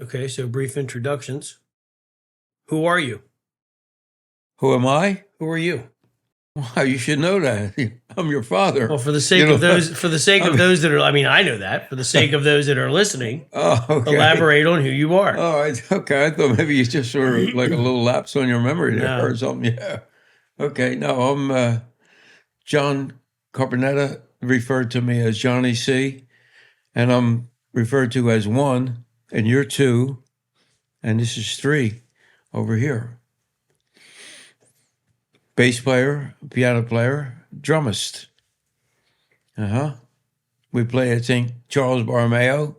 Okay, so brief introductions. Who are you? Who am I? Who are you? Wow, you should know that. I'm your father. Well, for the sake of those that are, I mean, I know that. For the sake of those that are listening, okay. Elaborate on who you are. All right. Okay. I thought maybe you just sort of like a little lapse on your memory there No. or something. Yeah. Okay. No, I'm John Carpineta, referred to me as Johnny C. And I'm referred to as 1, and you're 2, and this is 3 over here. Bass player, piano player, drummist. We play at St. Charles Borromeo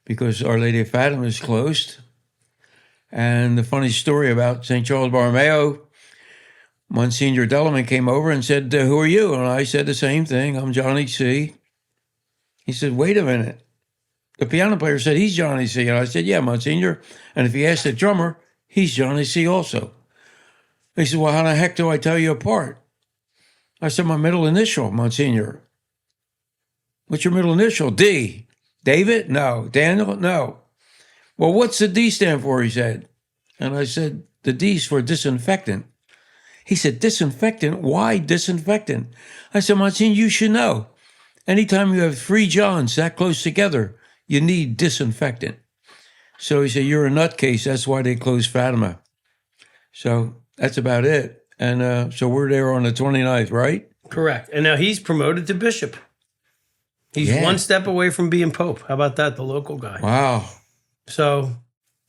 because Our Lady of Fatima is closed. And the funny story about St. Charles Borromeo, Monsignor Dellerman came over and said, who are you? And I said the same thing. I'm Johnny C. He said, wait a minute. The piano player said, he's Johnny C. And I said, yeah, Monsignor. And if you ask the drummer, he's Johnny C. also. He said, well, how the heck do I tell you apart? I said, my middle initial, Monsignor. What's your middle initial? D. David? No. Daniel? No. Well, what's the D stand for? He said. And I said, the D's for disinfectant. He said, disinfectant? Why disinfectant? I said, Monsignor, you should know. Anytime you have 3 Johns that close together, you need disinfectant. So he said, you're a nutcase. That's why they closed Fatima. So that's about it. And so we're there on the 29th, right? Correct. And now he's promoted to bishop. He's one step away from being pope. How about that, the local guy? Wow. So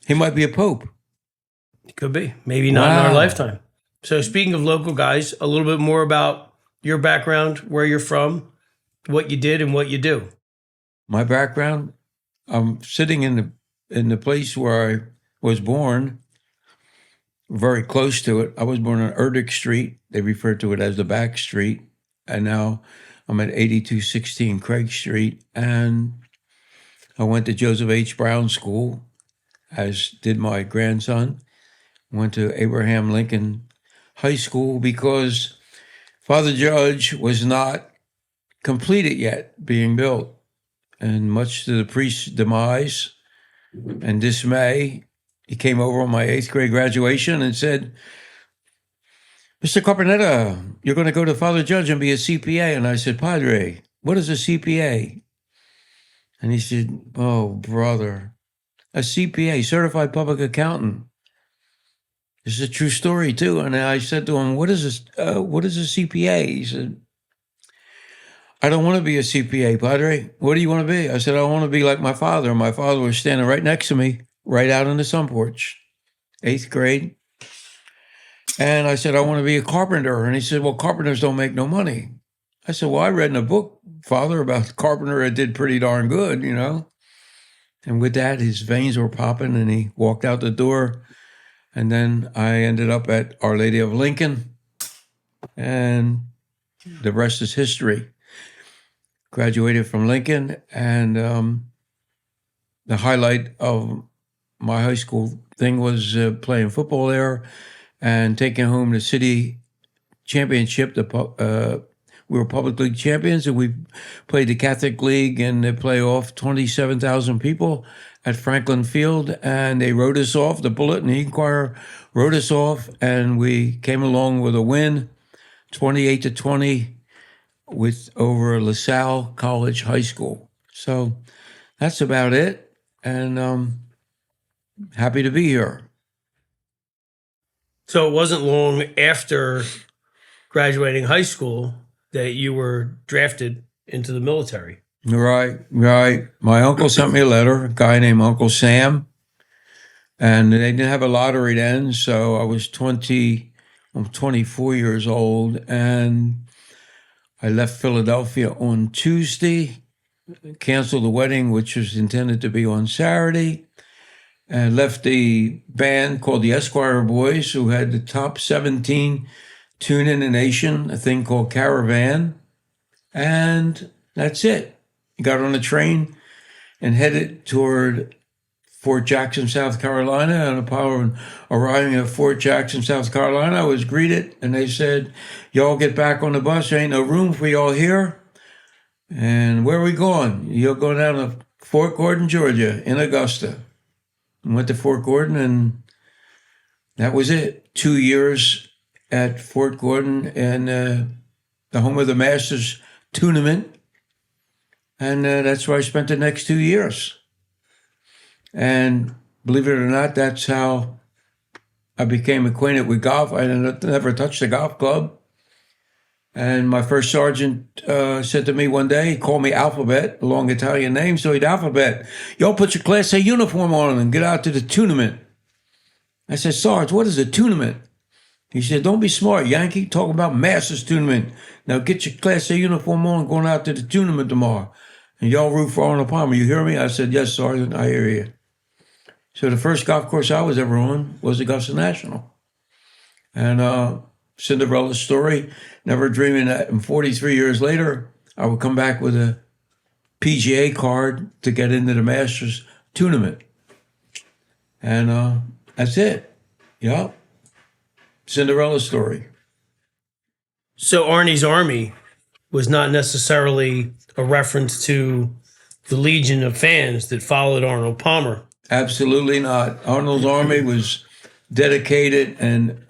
he might be a pope. Could be. Maybe not in our lifetime. So speaking of local guys, a little bit more about your background, where you're from, what you did and what you do. My background, I'm sitting in the place where I was born, very close to it. I was born on Erdich Street. They refer to it as the back street. And now I'm at 8216 Craig Street. And I went to Joseph H. Brown School, as did my grandson. Went to Abraham Lincoln High School because Father Judge was not completed yet, being built. And much to the priest's demise and dismay, he came over on my 8th grade graduation and said, Mr. Carpineta, you're going to go to Father Judge and be a CPA. And I said, Padre, what is a CPA? And he said, oh, brother, a CPA, certified public accountant. This is a true story, too. And I said to him, what is a CPA? He said, I don't want to be a CPA, Padre. What do you want to be? I said, I want to be like my father. My father was standing right next to me, right out on the sun porch, 8th grade. And I said, I want to be a carpenter. And he said, well, carpenters don't make no money. I said, well, I read in a book, Father, about a carpenter that did pretty darn good, you know. And with that, his veins were popping and he walked out the door. And then I ended up at Our Lady of Lincoln. And the rest is history. Graduated from Lincoln, and the highlight of my high school thing was playing football there and taking home the city championship. We were public league champions, and we played the Catholic League in the playoff, 27,000 people at Franklin Field, and they wrote us off. The Bulletin, the Inquirer wrote us off, and we came along with a win, 28-20. With over LaSalle College High School. So that's about it. And happy to be here. So it wasn't long after graduating high school that you were drafted into the military. Right. My uncle sent me a letter, a guy named Uncle Sam. And they didn't have a lottery then. So I was 24 years old. And I left Philadelphia on Tuesday, canceled the wedding, which was intended to be on Saturday, and left the band called the Esquire Boys, who had the top 17 tune in the nation, a thing called Caravan. And that's it. Got on a train and headed toward Fort Jackson, South Carolina. And upon arriving at Fort Jackson, South Carolina, I was greeted, and they said, y'all get back on the bus. There ain't no room for y'all here. And where are we going? You're going down to Fort Gordon, Georgia, in Augusta. went to Fort Gordon, and that was it. 2 years at Fort Gordon and the home of the Masters tournament. And that's where I spent the next 2 years. And believe it or not, that's how I became acquainted with golf. I never touched a golf club. And my first sergeant said to me one day, he called me Alphabet, a long Italian name, so he'd Alphabet. Y'all put your Class A uniform on and get out to the tournament. I said, Sarge, what is a tournament? He said, don't be smart, Yankee. Talking about Masters tournament. Now get your Class A uniform on and going out to the tournament tomorrow. And y'all root for Arnold Palmer. You hear me? I said, yes, Sergeant, I hear you. So the first golf course I was ever on was Augusta National. And Cinderella story, never dreaming that 43 years later, I would come back with a PGA card to get into the Masters tournament. And that's it. Yeah. Cinderella story. So Arnie's Army was not necessarily a reference to the legion of fans that followed Arnold Palmer. Absolutely not. Arnold's Army was dedicated and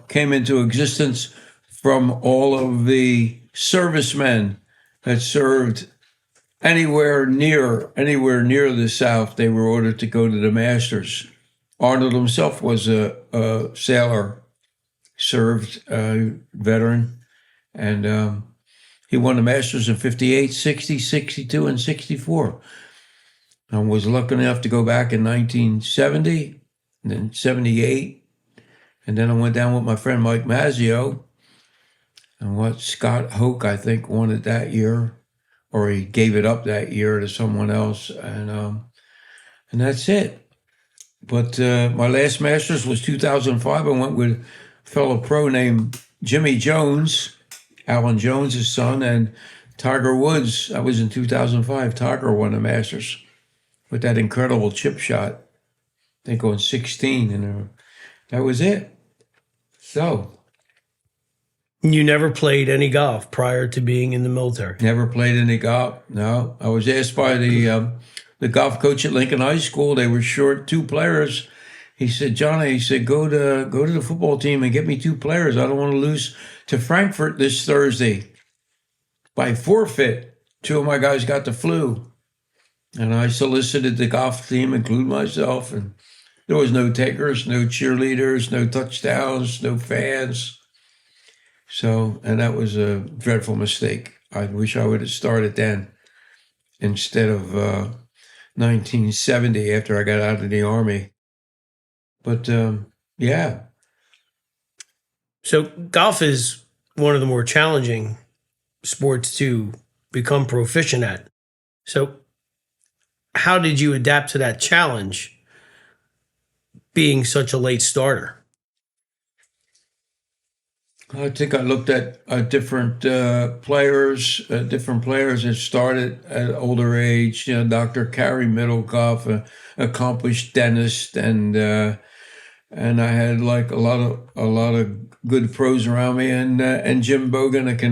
came into existence from all of the servicemen that served anywhere near the South. They were ordered to go to the Masters. Arnold himself was a sailor, served veteran, and he won the Masters in 58, 60, 62, and 64. I was lucky enough to go back in 1970, and then 78. And then I went down with my friend Mike Mazzio, and what Scott Hoke, I think, won it that year, or he gave it up that year to someone else. And that's it. But my last Masters was 2005. I went with a fellow pro named Jimmy Jones, Alan Jones' son, and Tiger Woods. That was in 2005. Tiger won the Masters with that incredible chip shot, I think on 16, and that was it. So. You never played any golf prior to being in the military? Never played any golf, no. I was asked by the golf coach at Lincoln High School. They were short 2 players. He said, Johnny, he said, go to the football team and get me 2 players. I don't want to lose to Frankfurt this Thursday. By forfeit, 2 of my guys got the flu. And I solicited the golf team, including myself, and there was no takers, no cheerleaders, no touchdowns, no fans. So, and that was a dreadful mistake. I wish I would have started then instead of 1970 after I got out of the Army. But yeah. So golf is one of the more challenging sports to become proficient at. So how did you adapt to that challenge being such a late starter? I think I looked at different players that started at an older age. You know, Dr. Carrie Middlecoff, an accomplished dentist, and I had like a lot of good pros around me, and Jim Bogan. I can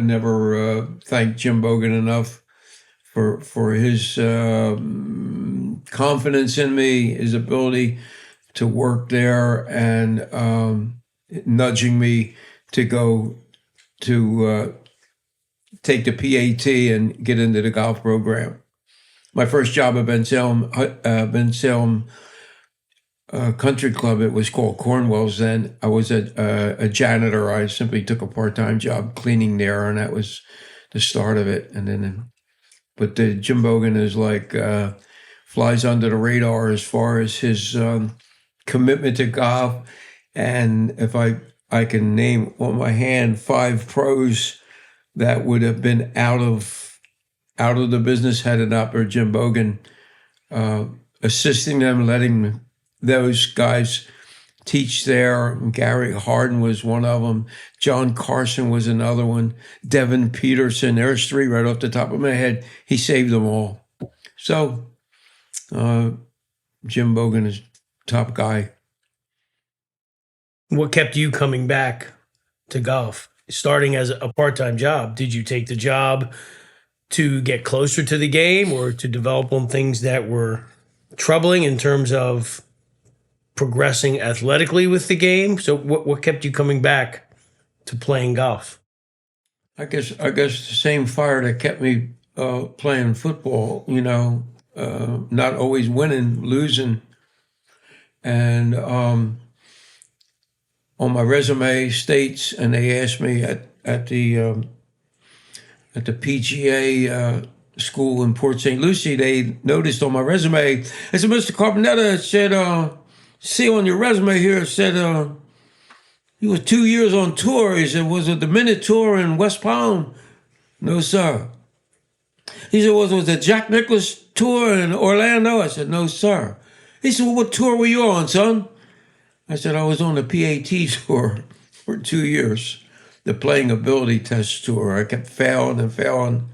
never thank Jim Bogan enough for his confidence in me, his ability to work there, and nudging me to go to take the PAT and get into the golf program. My first job at Ben Salem Country Club, it was called Cornwell's then. I was a janitor. I simply took a part-time job cleaning there, and that was the start of it. And then, but Jim Bogan is like flies under the radar as far as his commitment to golf. And if I can name on my hand 5 pros that would have been out of the business had it not for Jim Bogan assisting them, letting those guys teach there. Gary Harden was one of them. John Carson was another one. Devin Peterson. There's 3 right off the top of my head. He saved them all. So Jim Bogan is top guy. What kept you coming back to golf? Starting as a part-time job, did you take the job to get closer to the game or to develop on things that were troubling in terms of progressing athletically with the game? So what kept you coming back to playing golf? I guess the same fire that kept me playing football. Not always winning, losing, and on my resume states, and they asked me at the PGA school in Port St. Lucie, they noticed on my resume. I said, Mr. Carpineta, said, see on your resume here, it said you was 2 years on tour. He said, was it the Minute Tour in West Palm? No, sir. He said, was the Jack Nicklaus Tour in Orlando? I said, no, sir. He said, well, what tour were you on, son? I said, I was on the PAT tour for 2 years, the playing ability test tour. I kept failing and failing.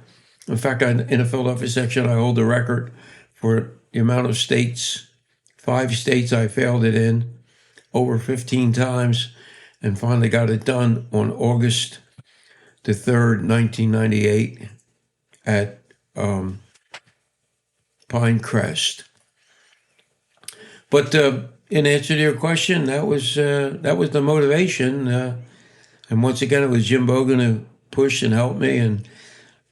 In fact, in the Philadelphia section, I hold the record for the amount of states, 5 states I failed it in, over 15 times, and finally got it done on August the 3rd, 1998 at Pinecrest. But in answer to your question, that was the motivation. And once again, it was Jim Bogan who pushed and helped me,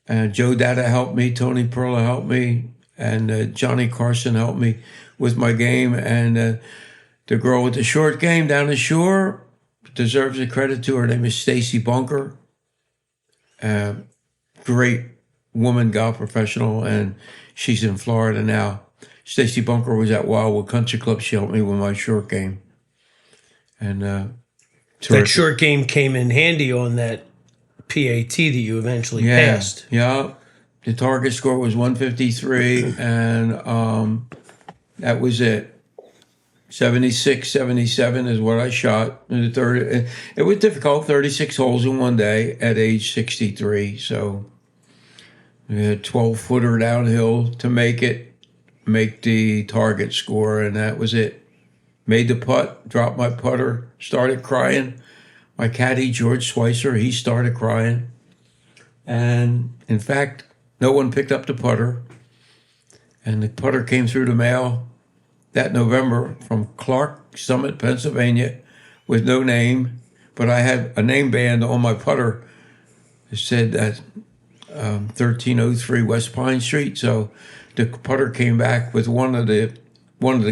and Joe Dada helped me, Tony Perla helped me, and Johnny Carson helped me with my game. And the girl with the short game down the shore deserves a credit to her. Her name is Stacy Bunker. Great woman golf professional, and she's in Florida now. Stacy Bunker was at Wildwood Country Club. She helped me with my short game. And that short game came in handy on that PAT that you eventually passed. Yeah. The target score was 153, and that was it. 76, 77 is what I shot. In the third, it was difficult, 36 holes in one day at age 63. So we had 12-footer downhill to make the target score, and that was it. Made the putt, dropped my putter, started crying. My caddy, George Schweitzer, he started crying. And in fact, no one picked up the putter. And the putter came through the mail that November from Clark Summit, Pennsylvania, with no name. But I had a name band on my putter. It said that 1303 West Pine Street. So the putter came back with one of the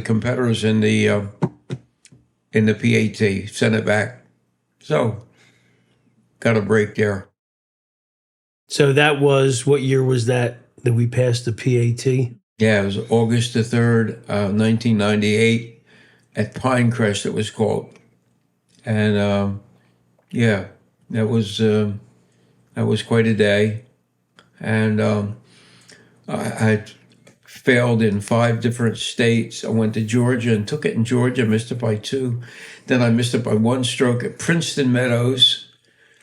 competitors in the PAT, sent it back. So got a break there. So that was, what year was that we passed the PAT? Yeah, it was August the 3rd, 1998 at Pinecrest, it was called. And yeah, that was quite a day. And I failed in 5 different states. I went to Georgia and took it in Georgia, missed it by 2. Then I missed it by 1 stroke at Princeton Meadows.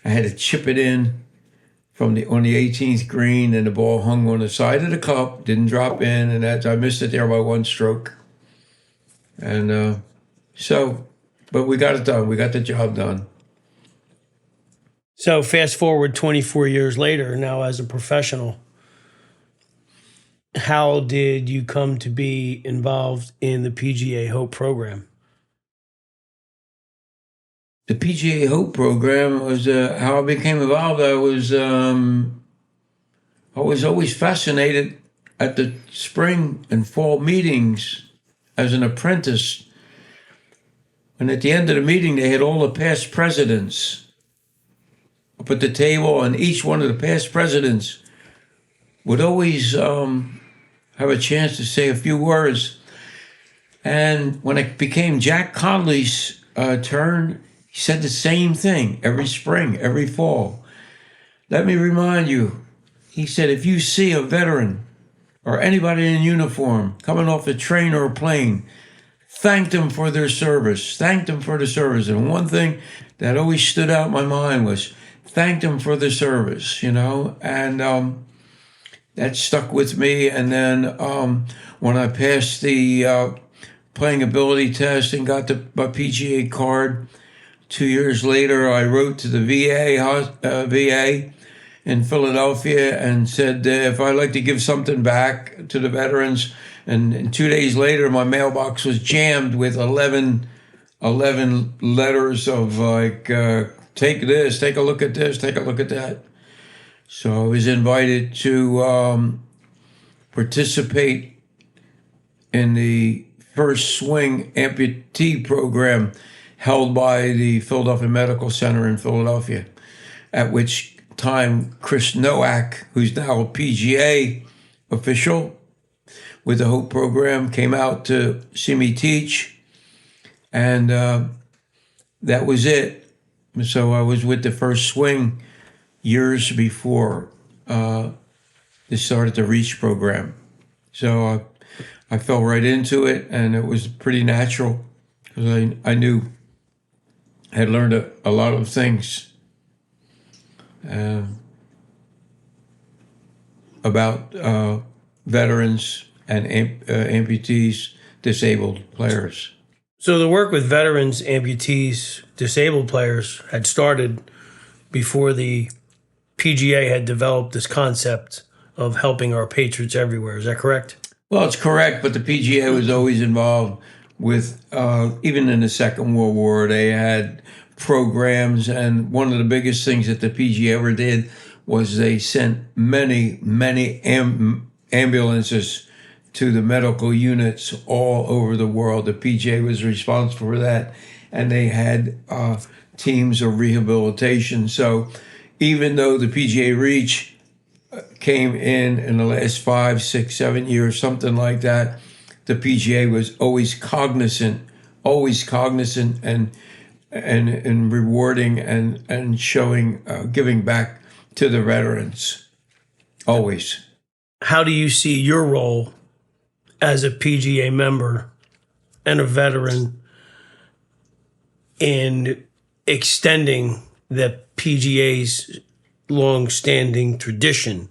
I had to chip it in on the 18th green, and the ball hung on the side of the cup, didn't drop in, and I missed it there by 1 stroke. And but we got it done. We got the job done. So fast forward 24 years later, now as a professional, how did you come to be involved in the PGA H.O.P.E program? The PGA H.O.P.E program was how I became involved. I was always fascinated at the spring and fall meetings as an apprentice. And at the end of the meeting, they had all the past presidents up at the table, and each one of the past presidents would always have a chance to say a few words. And when it became Jack Conley's turn, he said the same thing every spring, every fall. Let me remind you, he said, if you see a veteran or anybody in uniform coming off a train or a plane, thank them for their service. Thank them for the service. And one thing that always stood out in my mind was thank them for the service, and that stuck with me. And then when I passed the playing ability test and got my PGA card, 2 years later, I wrote to the VA in Philadelphia and said, if I'd like to give something back to the veterans, And 2 days later, my mailbox was jammed with 11 letters of like, take this, take a look at this, take a look at that. So I was invited to participate in the first swing amputee program held by the Philadelphia Medical Center in Philadelphia, at which time Chris Nowak, who's now a PGA official with the H.O.P.E program, came out to see me teach, and that was it. So I was with the first swing years before they started the REACH program. So I fell right into it, and it was pretty natural because I knew I had learned a lot of things about veterans and amputees, disabled players. So the work with veterans, amputees, disabled players had started before the PGA had developed this concept of helping our patriots everywhere. Is that correct? Well, it's correct, but the PGA was always involved with, even in the Second World War, they had programs, and one of the biggest things that the PGA ever did was they sent many ambulances to the medical units all over the world. The PGA was responsible for that, and they had teams of rehabilitation. So even though the PGA REACH came in the last 5, 6, 7 years, something like that, the PGA was always cognizant and rewarding and showing, giving back to the veterans, always. How do you see your role as a PGA member and a veteran in extending the PGA's long-standing tradition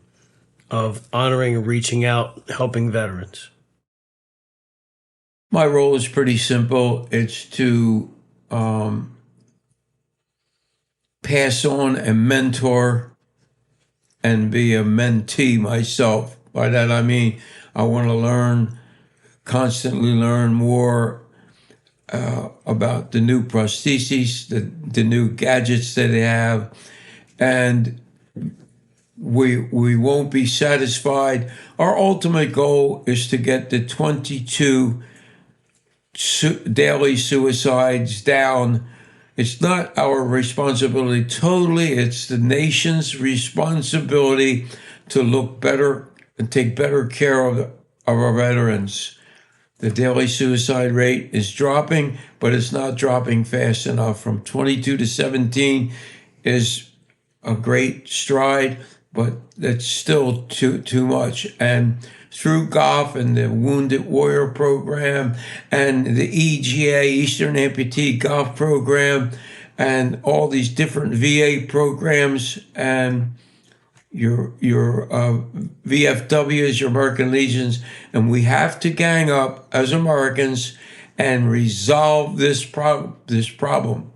of honoring and reaching out, helping veterans? My role is pretty simple. It's to pass on and mentor and be a mentee myself. By that I mean I want to constantly learn more about the new prostheses, the new gadgets that they have, and we won't be satisfied. Our ultimate goal is to get the 22 daily suicides down. It's not our responsibility totally, it's the nation's responsibility to look better and take better care of our veterans. The daily suicide rate is dropping, but it's not dropping fast enough. From 22 to 17 is a great stride, but that's still too much. And through golf and the Wounded Warrior program and the EGA, Eastern Amputee Golf Program, and all these different VA programs, and your VFWs, your American Legions, and we have to gang up as Americans and resolve this problem.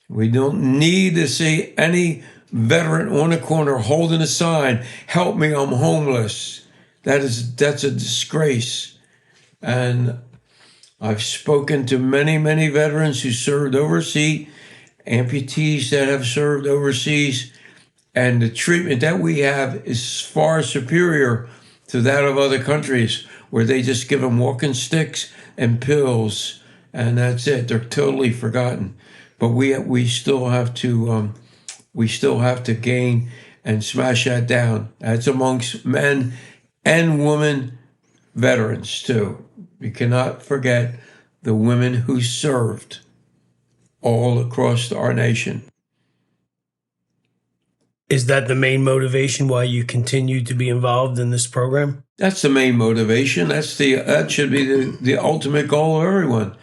We don't need to see any veteran on a corner holding a sign, "Help me, I'm homeless." That's a disgrace. And I've spoken to many veterans who served overseas, amputees that have served overseas, and the treatment that we have is far superior to that of other countries, where they just give them walking sticks and pills, and that's it. They're totally forgotten. But we still have to gain and smash that down. That's amongst men and women veterans too. We cannot forget the women who served all across our nation. Is that the main motivation why you continue to be involved in this program? That's the main motivation. That should be the ultimate goal of everyone.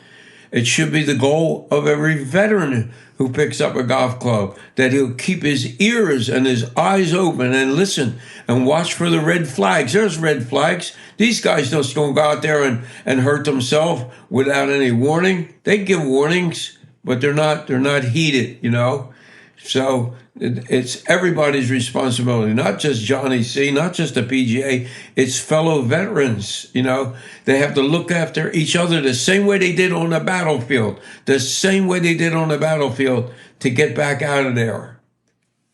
It should be the goal of every veteran who picks up a golf club, that he'll keep his ears and his eyes open and listen and watch for the red flags. There's red flags. These guys just don't go out there and hurt themselves without any warning. They give warnings, but they're not heeded, you know. So it's everybody's responsibility, not just Johnny C, not just the PGA. It's fellow veterans. They have to look after each other the same way they did on the battlefield, to get back out of there.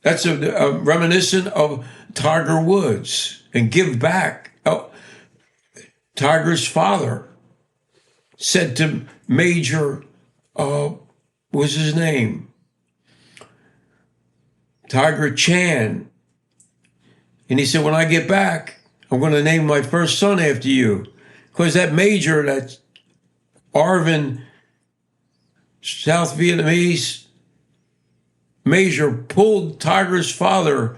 That's a reminiscent of Tiger Woods and give back. Oh, Tiger's father said to Major, what's his name? Tiger Chan. And he said, when I get back, I'm going to name my first son after you. Because that Major, that Arvin, South Vietnamese Major, pulled Tiger's father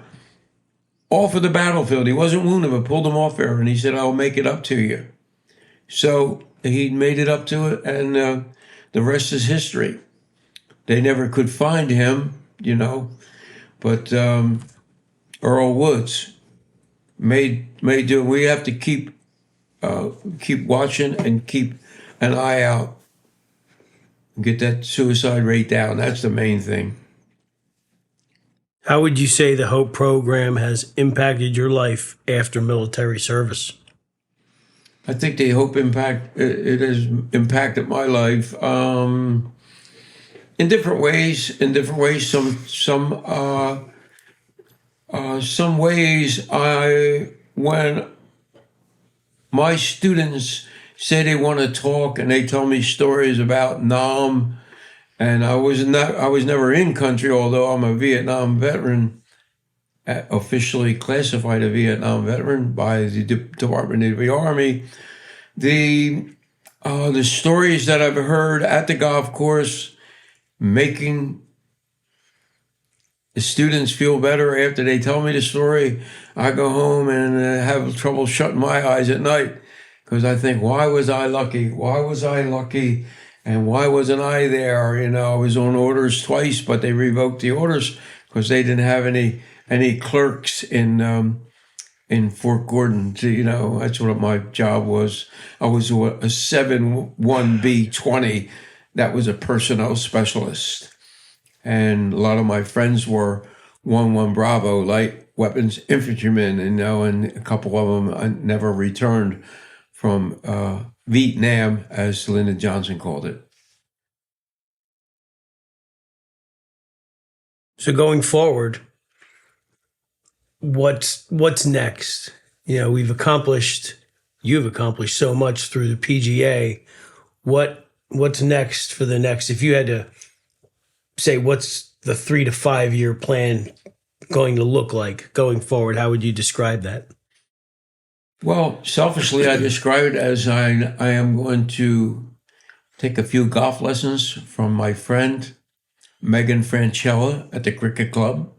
off of the battlefield. He wasn't wounded, but pulled him off there. And he said, I'll make it up to you. So he made it up to it, and the rest is history. They never could find him, but Earl Woods may do. We have to keep watching and keep an eye out, get that suicide rate down. That's the main thing. How would you say the HOPE program has impacted your life after military service? I think the HOPE it has impacted my life in different ways. Some ways, when my students say they want to talk and they tell me stories about Nam, and I was never in country, although I'm a Vietnam veteran, officially classified a Vietnam veteran by the Department of the Army. The stories that I've heard at the golf course, making the students feel better after they tell me the story. I go home and have trouble shutting my eyes at night because I think, why was I lucky? Why was I lucky? And why wasn't I there? I was on orders twice, but they revoked the orders because they didn't have any clerks in Fort Gordon. That's what my job was. I was a 7-1B-20. That was a personnel specialist. And a lot of my friends were 1-1 Bravo, light weapons infantrymen, and a couple of them never returned from Vietnam, as Lyndon Johnson called it. So going forward, what's next? You've accomplished so much through the PGA. What's next for the next? If you had to say, what's the 3 to 5 year plan going to look like going forward? How would you describe that? Well, selfishly, I describe it as I am going to take a few golf lessons from my friend Megan Franchella at the cricket club.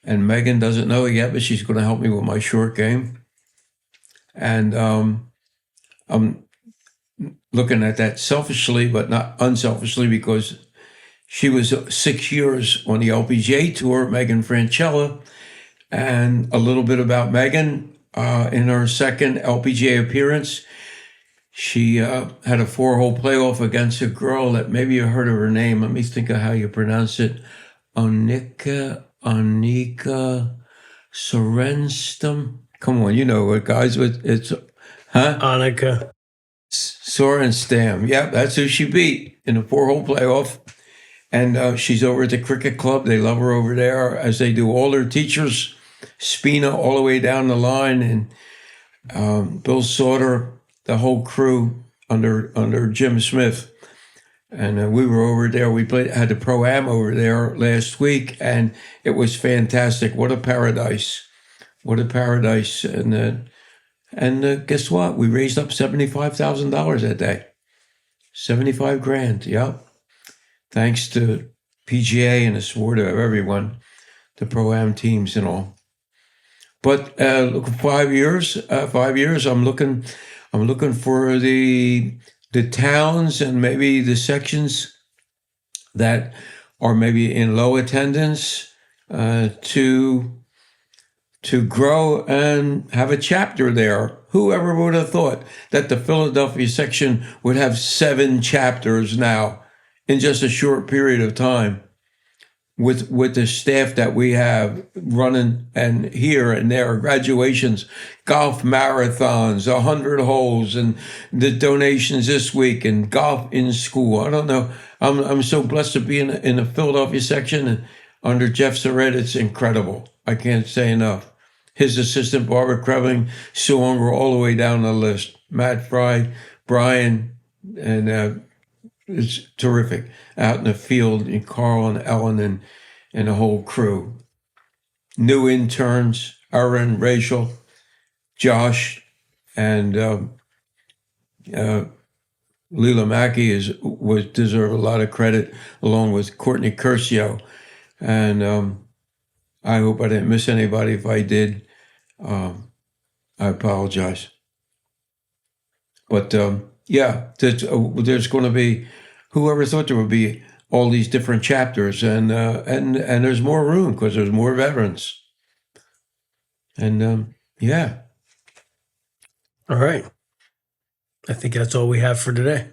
And Megan doesn't know it yet, but she's going to help me with my short game. And I'm looking at that selfishly, but not unselfishly, because she was 6 years on the LPGA tour, Megan Franchella. And a little bit about Megan, in her second LPGA appearance, she had a 4-hole playoff against a girl that maybe you heard of her name. Let me think of how you pronounce it. Anika Sorenstam. Come on, you know it, guys. It's Annika Sorenstam. Yep, that's who she beat in a 4-hole playoff. And she's over at the cricket club. They love her over there, as they do all their teachers. Spina all the way down the line, and Bill Sauter, the whole crew under Jim Smith. And we were over there. We had the Pro-Am over there last week, and it was fantastic. What a paradise. What a paradise. And guess what? We raised up $75,000 that day. 75 grand, yep. Thanks to PGA and the support of everyone, the Pro-Am teams and all. But 5 years, I'm looking for the towns and maybe the sections that are maybe in low attendance to grow and have a chapter there. Whoever would have thought that the Philadelphia section would have 7 chapters now in just a short period of time? with the staff that we have running and here and there, graduations, golf marathons, 100 holes, and the donations this week, and golf in school. I don't know. I'm so blessed to be in the Philadelphia section, and under Jeff Surratt, it's incredible. I can't say enough. His assistant, Barbara Krevling, Sue Unger, all the way down the list. Matt Fry, Brian, and it's terrific out in the field, and Carl and Ellen and the whole crew. New interns, Aaron, Rachel, Josh, and Leela Mackey deserve a lot of credit, along with Courtney Curcio. And I hope I didn't miss anybody. If I did, I apologize. But yeah, there's going to be, whoever thought there would be all these different chapters, and there's more room because there's more veterans. And yeah. All right. I think that's all we have for today.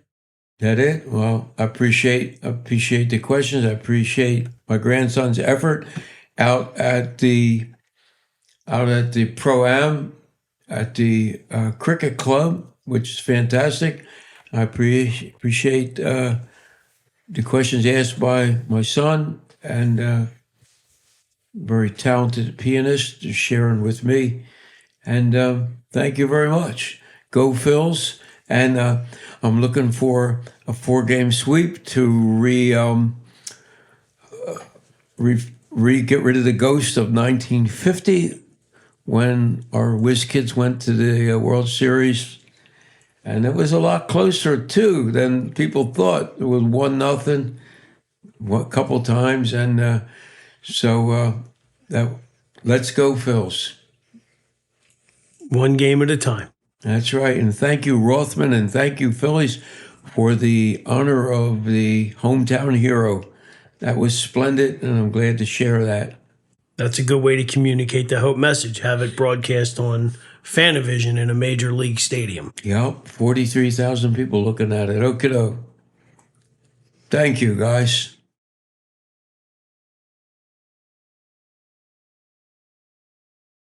That it? Well, I appreciate the questions. I appreciate my grandson's effort out at the Pro-Am at the cricket club, which is fantastic. I appreciate the questions asked by my son, and very talented pianist sharing with me. And thank you very much. Go Phils. And I'm looking for a 4-game sweep to get rid of the ghost of 1950, when our Whiz Kids went to the World Series. And it was a lot closer, too, than people thought. It was 1-0 a couple times. And so let's go, Phils. One game at a time. That's right. And thank you, Rothman, and thank you, Phillies, for the honor of the hometown hero. That was splendid, and I'm glad to share that. That's a good way to communicate the Hope message. Have it broadcast on Fanavision in a major league stadium. Yep, 43,000 people looking at it. Okie doke. Thank you, guys.